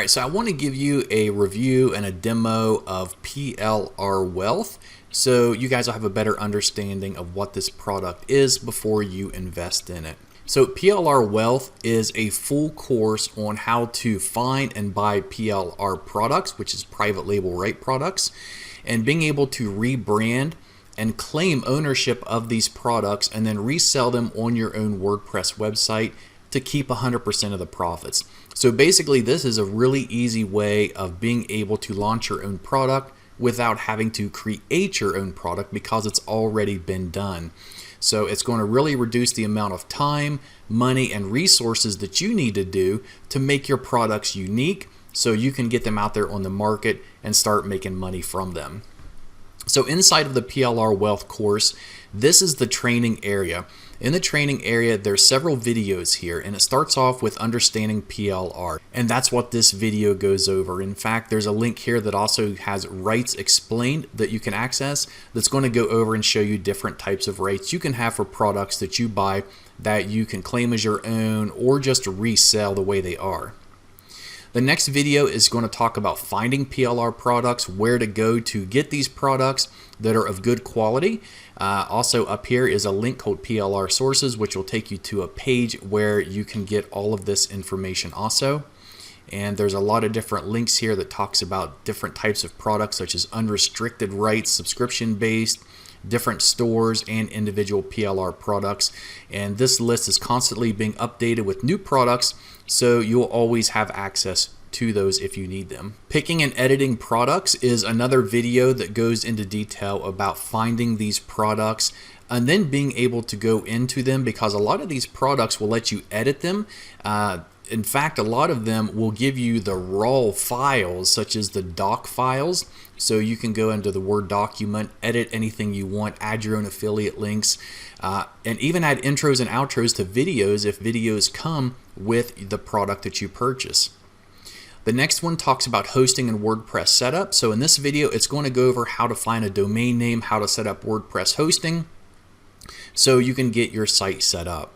Alright, so I want to give you a review and a demo of PLR Wealth so you guys will have a better understanding of what this product is before you invest in it. So PLR Wealth is a full course on how to find and buy PLR products, which is private label right products, and being able to rebrand and claim ownership of these products and then resell them on your own WordPress website to keep 100% of the profits. So basically this is a really easy way of being able to launch your own product without having to create your own product because it's already been done. So it's going to really reduce the amount of time, money, and resources that you need to do to make your products unique so you can get them out there on the market and start making money from them. So inside of the PLR Wealth course, this is the training area. In the training area, there's several videos here, and it starts off with understanding PLR, and that's what this video goes over. In fact, there's a link here that also has rights explained that you can access that's going to go over and show you different types of rights you can have for products that you buy that you can claim as your own or just resell the way they are. The next video is going to talk about finding PLR products, where to go to get these products that are of good quality. Also up here is a link called PLR Sources, which will take you to a page where you can get all of this information also. And there's a lot of different links here that talks about different types of products such as unrestricted rights, subscription-based, different stores, and individual PLR products. And this list is constantly being updated with new products, so you'll always have access to those if you need them. Picking and editing products is another video that goes into detail about finding these products and then being able to go into them, because a lot of these products will let you edit them. In fact, a lot of them will give you the raw files, such as the doc files, so you can go into the Word document, edit anything you want, add your own affiliate links, and even add intros and outros to videos if videos come with the product that you purchase. The next one talks about hosting and WordPress setup. So in this video, it's going to go over how to find a domain name, how to set up WordPress hosting, so you can get your site set up.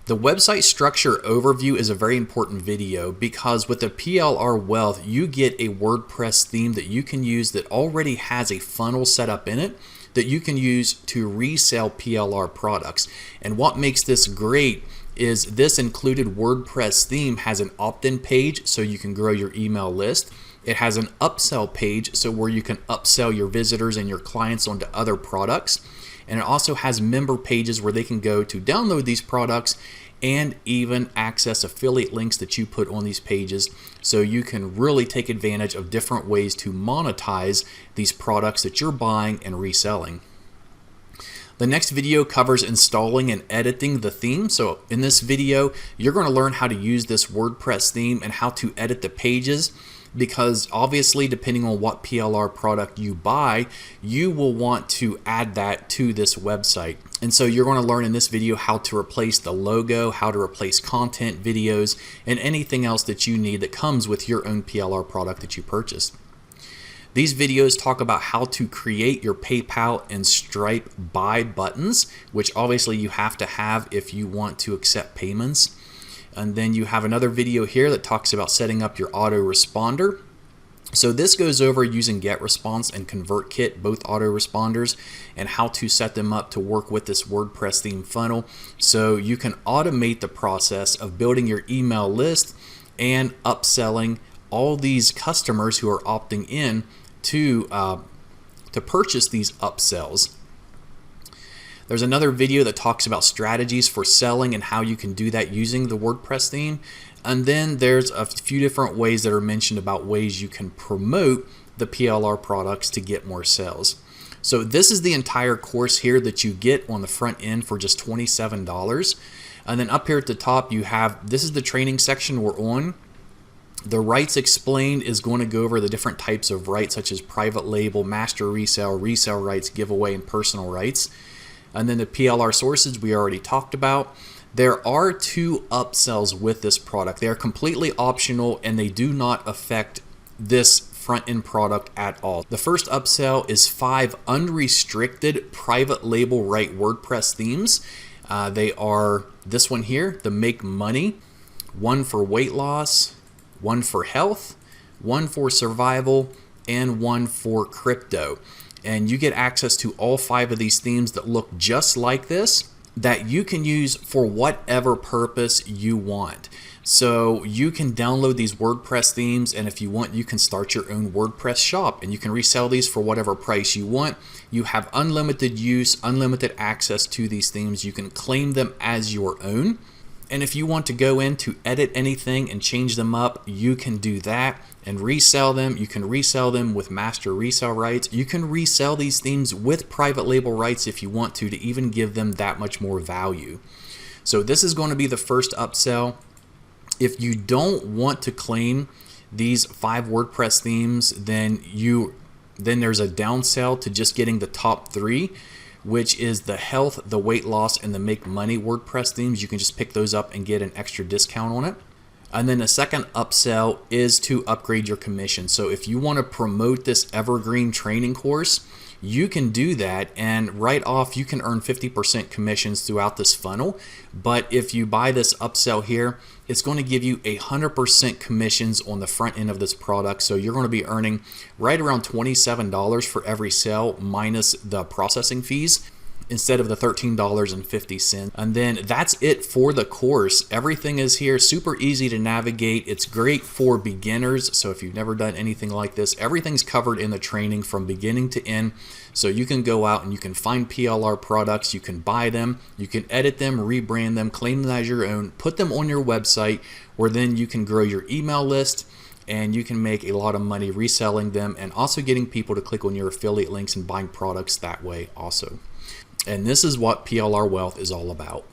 The website structure overview is a very important video because with the PLR Wealth, you get a WordPress theme that you can use that already has a funnel set up in it that you can use to resell PLR products. And what makes this great is this included WordPress theme has an opt-in page so you can grow your email list. It has an upsell page so where you can upsell your visitors and your clients onto other products. And it also has member pages where they can go to download these products and even access affiliate links that you put on these pages, so you can really take advantage of different ways to monetize these products that you're buying and reselling. The next video covers installing and editing the theme. So in this video, you're going to learn how to use this WordPress theme and how to edit the pages, because obviously depending on what PLR product you buy, you will want to add that to this website. And so you're going to learn in this video how to replace the logo, how to replace content, videos, and anything else that you need that comes with your own PLR product that you purchased. These videos talk about how to create your PayPal and Stripe buy buttons, which obviously you have to have if you want to accept payments. And then you have another video here that talks about setting up your autoresponder. So this goes over using GetResponse and ConvertKit, both autoresponders, and how to set them up to work with this WordPress theme funnel so you can automate the process of building your email list and upselling all these customers who are opting in to purchase these upsells. There's another video that talks about strategies for selling and how you can do that using the WordPress theme. And then there's a few different ways that are mentioned about ways you can promote the PLR products to get more sales. So this is the entire course here that you get on the front end for just $27. And then up here at the top you have, this is the training section we're on. The rights explained is going to go over the different types of rights such as private label, master resale, resale rights, giveaway, and personal rights. And then the PLR Sources we already talked about. There are 2 upsells with this product. They are completely optional and they do not affect this front-end product at all. The first upsell is 5 unrestricted private label right WordPress themes. They are this one here, the Make Money, one for weight loss, one for health, one for survival, and one for crypto. And you get access to all 5 of these themes that look just like this, that you can use for whatever purpose you want. So you can download these WordPress themes, and if you want, you can start your own WordPress shop, and you can resell these for whatever price you want. You have unlimited use, unlimited access to these themes. You can claim them as your own. And if you want to go in to edit anything and change them up, you can do that and resell them. You can resell them with master resale rights. You can resell these themes with private label rights if you want to even give them that much more value. So this is going to be the first upsell. If you don't want to claim these 5 WordPress themes, then there's a downsell to just getting the top 3, which is the health, the weight loss, and the make money WordPress themes. You can just pick those up and get an extra discount on it. And then the second upsell is to upgrade your commission. So if you want to promote this evergreen training course, you can do that, and right off you can earn 50% commissions throughout this funnel. But if you buy this upsell here, it's going to give you 100% commissions on the front end of this product. So you're going to be earning right around $27 for every sale minus the processing fees, instead of the $13.50. And then that's it for the course. Everything is here, super easy to navigate. It's great for beginners. So if you've never done anything like this, everything's covered in the training from beginning to end. So you can go out and you can find PLR products, you can buy them, you can edit them, rebrand them, claim them as your own, put them on your website, where then you can grow your email list, and you can make a lot of money reselling them and also getting people to click on your affiliate links and buying products that way also. And this is what PLR Wealth is all about.